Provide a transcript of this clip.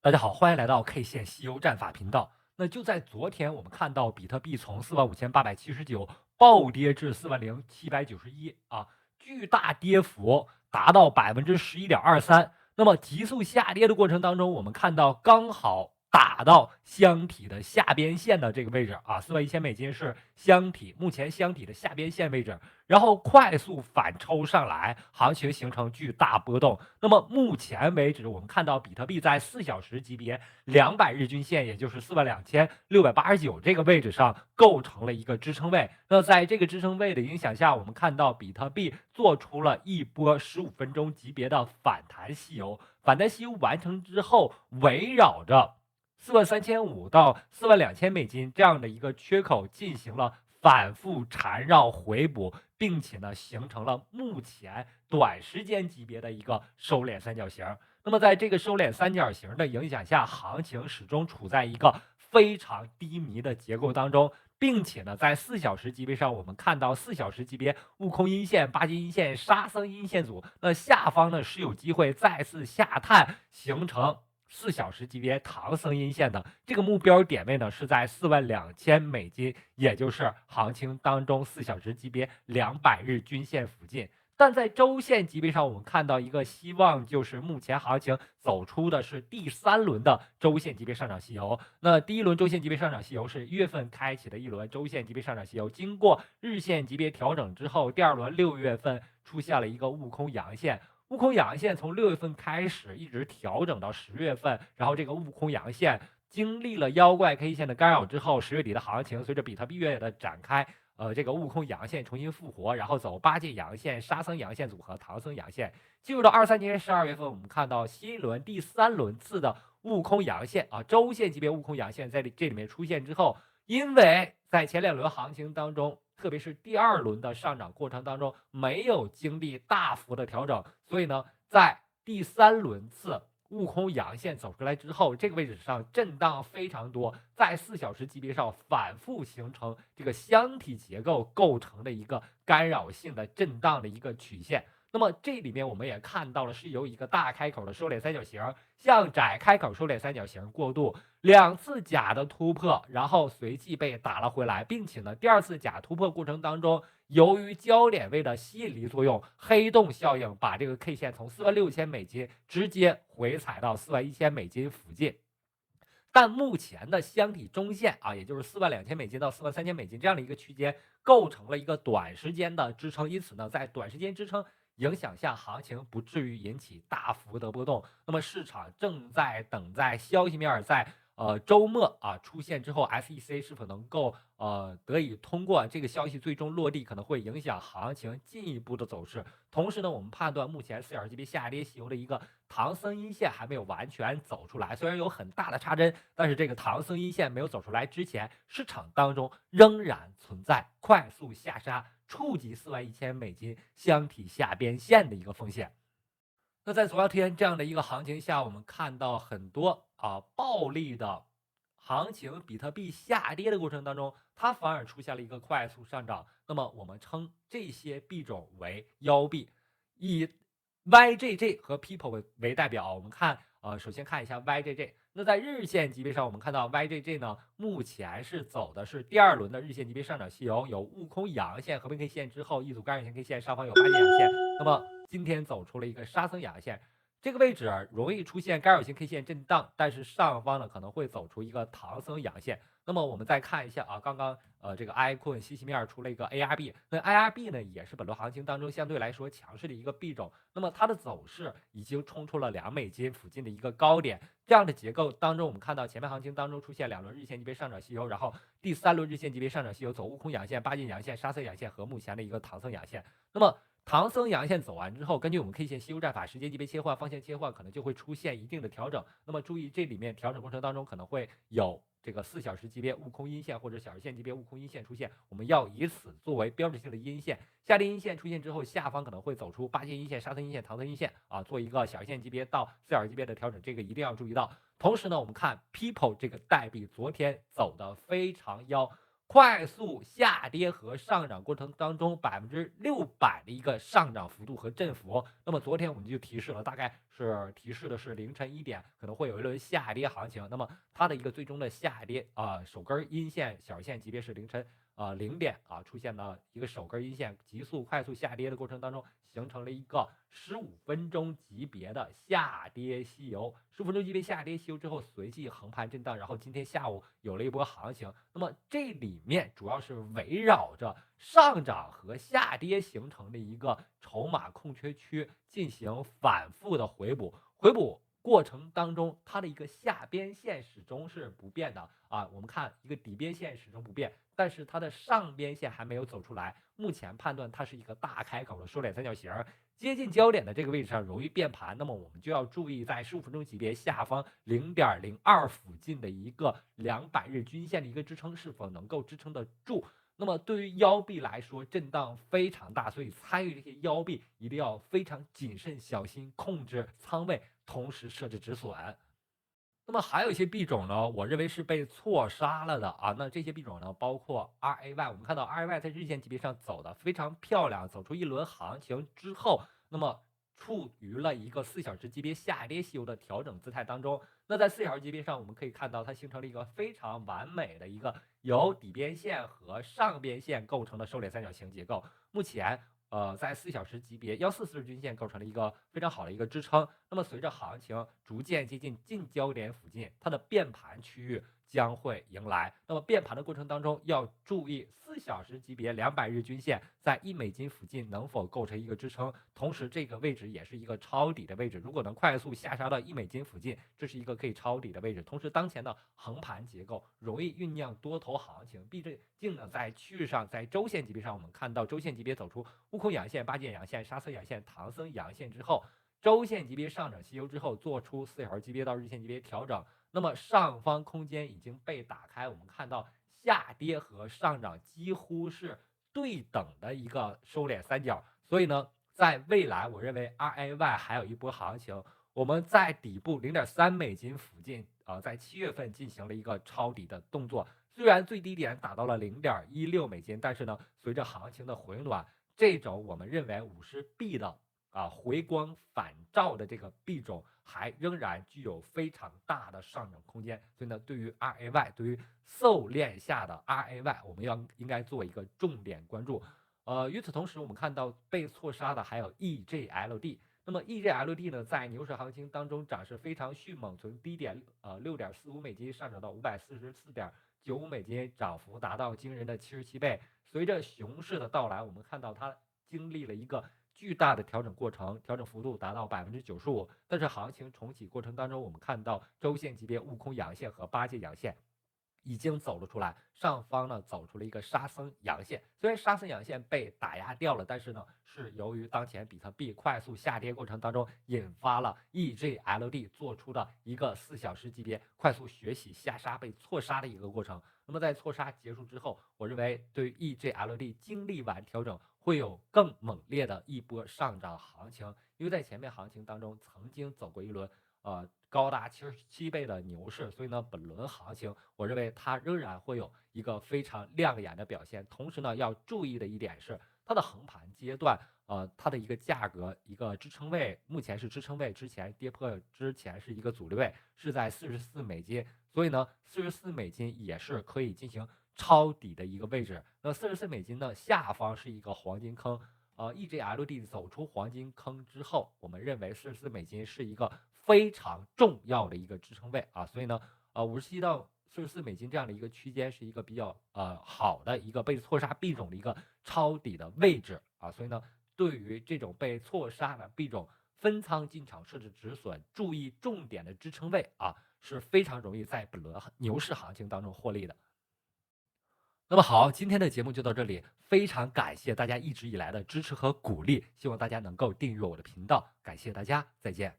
大家好，欢迎来到 K 线西游战法频道。那就在昨天，我们看到比特币从45879暴跌至40791啊，巨大跌幅达到11.23%。那么急速下跌的过程当中，我们看到刚好打到箱体的下边线的这个位置啊，41000美金是箱体目前箱体的下边线位置，然后快速反抽上来，行情形成巨大波动。那么目前为止，我们看到比特币在4小时级别200日均线，也就是42689这个位置上构成了一个支撑位。那在这个支撑位的影响下，我们看到比特币做出了一波15分钟级别的反弹吸油。反弹吸油完成之后，围绕着43500到42000美金这样的一个缺口进行了反复缠绕回补，并且呢形成了目前短时间级别的一个收敛三角形。那么在这个收敛三角形的影响下，行情始终处在一个非常低迷的结构当中，并且呢在4小时级别上，我们看到4小时级别悟空阴线、巴金阴线、沙僧阴线组，那下方呢是有机会再次下探，形成4小时级别唐僧阴线的。这个目标点位呢是在42000美金，也就是行情当中4小时级别200日均线附近。但在周线级别上，我们看到一个希望，就是目前行情走出的是第3轮的周线级别上涨吸油。那第1轮周线级别上涨吸油是1月份开启的一轮周线级别上涨吸油，经过日线级别调整之后，第2轮6月份出现了一个悟空阳线。悟空阳线从6月份开始一直调整到10月份，然后这个悟空阳线经历了妖怪 K 线的干扰之后，10月底的行情随着比特币月的展开，这个悟空阳线重新复活，然后走八戒阳线、沙僧阳线组合、唐僧阳线。进入到23年12月份，我们看到新一轮第3轮次的悟空阳线啊，周线级别悟空阳线在这里面出现之后，因为在前2轮行情当中，特别是第2轮的上涨过程当中，没有经历大幅的调整，所以呢，在第3轮次悟空阳线走出来之后，这个位置上震荡非常多，在4小时级别上反复形成这个箱体结构构成的一个干扰性的震荡的一个曲线。那么这里面我们也看到了，是由一个大开口的收敛三角形向窄开口收敛三角形过渡，2次假的突破，然后随即被打了回来，并且呢，第2次假突破过程当中，由于焦点位的吸引力作用，黑洞效应把这个 K 线从46000美金直接回踩到41000美金附近。但目前的箱体中线啊，也就是42000美金到43000美金这样的一个区间，构成了一个短时间的支撑，因此呢，在短时间支撑影响下，行情不至于引起大幅的波动。那么市场正在等待消息面在周末啊出现之后 ，SEC 是否能够得以通过，这个消息最终落地，可能会影响行情进一步的走势。同时呢，我们判断目前4小时级别下跌吸油的一个唐僧阴线还没有完全走出来，虽然有很大的插针，但是这个唐僧阴线没有走出来之前，市场当中仍然存在快速下杀，触及41000美金箱体下边线的一个风险。那在昨天这样的一个行情下，我们看到很多暴力的行情，比特币下跌的过程当中，它反而出现了一个快速上涨。那么我们称这些币种为妖币，以 YJJ 和 People 为代表。我们看首先看一下 YJJ。那在日线级别上，我们看到 YJJ 呢，目前是走的是第2轮的日线级别上涨吸油，有悟空阳线、合并 K 线之后一组干扰线 K 线，上方有八节阳线。那么今天走出了一个沙僧阳线，这个位置容易出现干扰性 K 线震荡，但是上方呢可能会走出一个唐僧阳线。那么我们再看一下啊，刚刚这个 iCoin 西西面出了一个 ARB， 那 ARB 呢也是本轮行情当中相对来说强势的一个币种，那么它的走势已经冲出了2美金附近的一个高点。这样的结构当中，我们看到前面行情当中出现2轮日线级别上涨吸油，然后第3轮日线级别上涨吸油，走悟空阳线、八进阳线、沙僧阳线和目前的一个唐僧阳线。那么唐僧阳线走完之后，根据我们 K 线西游战法时间级别切换、方向切换，可能就会出现一定的调整。那么注意这里面调整过程当中可能会有这个4小时级别悟空阴线或者小时线级别悟空阴线出现，我们要以此作为标志性的阴线。下跌阴线出现之后，下方可能会走出八线阴线、沙僧阴线、唐僧阴线啊，做一个小线级别到4小时级别的调整，这个一定要注意到。同时呢，我们看 People 这个代币昨天走的非常妖，快速下跌和上涨过程当中600%的一个上涨幅度和振幅。那么昨天我们就提示了，大概是提示的是凌晨1点可能会有一轮下跌行情。那么它的一个最终的下跌首根阴线小线级别是凌晨0点出现了一个首根阴线，急速快速下跌的过程当中，形成了一个15分钟级别的下跌西游。15分钟级别下跌西游之后，随即横盘震荡，然后今天下午有了一波行情。那么这里面主要是围绕着上涨和下跌形成的一个筹码空缺区进行反复的回补，过程当中，它的一个下边线始终是不变的我们看一个底边线始终不变，但是它的上边线还没有走出来。目前判断它是一个大开口的收敛三角形，接近焦点的这个位置上容易变盘，那么我们就要注意在15分钟级别下方0.02附近的一个200日均线的一个支撑是否能够支撑得住。那么对于腰币来说，震荡非常大，所以参与这些腰币一定要非常谨慎小心，控制仓位，同时设置止损。那么还有一些币种呢，我认为是被错杀了的那这些币种呢，包括 RAY， 我们看到 RAY 在日线级别上走的非常漂亮，走出一轮行情之后，那么处于了一个4小时级别下跌西游的调整姿态当中。那在4小时级别上，我们可以看到它形成了一个非常完美的一个由底边线和上边线构成的收敛三角形结构。目前在4小时级别1440均线构成了一个非常好的一个支撑。那么随着行情逐渐接近近焦点附近，它的变盘区域将会迎来。那么变盘的过程当中要注意4小时级别200日均线在$1附近能否构成一个支撑，同时这个位置也是一个抄底的位置，如果能快速下杀到$1附近，这是一个可以抄底的位置。同时当前的横盘结构容易酝酿多头行情，毕竟呢在趋势上，在周线级别上，我们看到周线级别走出悟空阳线、八剑阳线、沙僧阳线、唐僧阳线之后，周线级别上涨西游之后，做出4小时级别到日线级别调整，那么上方空间已经被打开，我们看到下跌和上涨几乎是对等的一个收敛三角。所以呢，在未来我认为 RAY 还有一波行情，我们在底部$0.3附近在7月份进行了一个抄底的动作，虽然最低点打到了$0.16，但是呢，随着行情的回暖，这种我们认为50币的回光返照的这个币种还仍然具有非常大的上涨空间。所以呢，对于 RAY， 对于受链下的 RAY， 我们应该做一个重点关注。与此同时，我们看到被错杀的还有 EJLD。那么 EJLD 呢，在牛市行情当中涨势非常迅猛，从低点$6.45上涨到$544.95，涨幅达到惊人的77倍。随着熊市的到来，我们看到它经历了一个巨大的调整过程，调整幅度达到95%。但是行情重启过程当中，我们看到周线级别悟空阳线和八戒阳线已经走了出来，上方呢走出了一个沙僧阳线。虽然沙僧阳线被打压掉了，但是呢是由于当前比特币快速下跌过程当中，引发了 EJLD 做出的一个4小时级别快速学习下杀被错杀的一个过程。那么在错杀结束之后，我认为对 EJLD 经历完调整会有更猛烈的一波上涨行情，因为在前面行情当中曾经走过一轮高达77倍的牛市，所以呢，本轮行情我认为它仍然会有一个非常亮眼的表现。同时呢，要注意的一点是，它的横盘阶段，它的一个价格一个支撑位，目前是支撑位，之前跌破之前是一个阻力位，是在$44，所以呢，$44也是可以进行抄底的一个位置。那$44呢，下方是一个黄金坑。EJLD 走出黄金坑之后，我们认为$44是一个非常重要的一个支撑位所以呢，57到$44这样的一个区间是一个比较好的一个被错杀币种的一个抄底的位置所以呢，对于这种被错杀的币种分仓进场设置止损，注意重点的支撑位是非常容易在本轮牛市行情当中获利的。那么好，今天的节目就到这里，非常感谢大家一直以来的支持和鼓励，希望大家能够订阅我的频道，感谢大家，再见。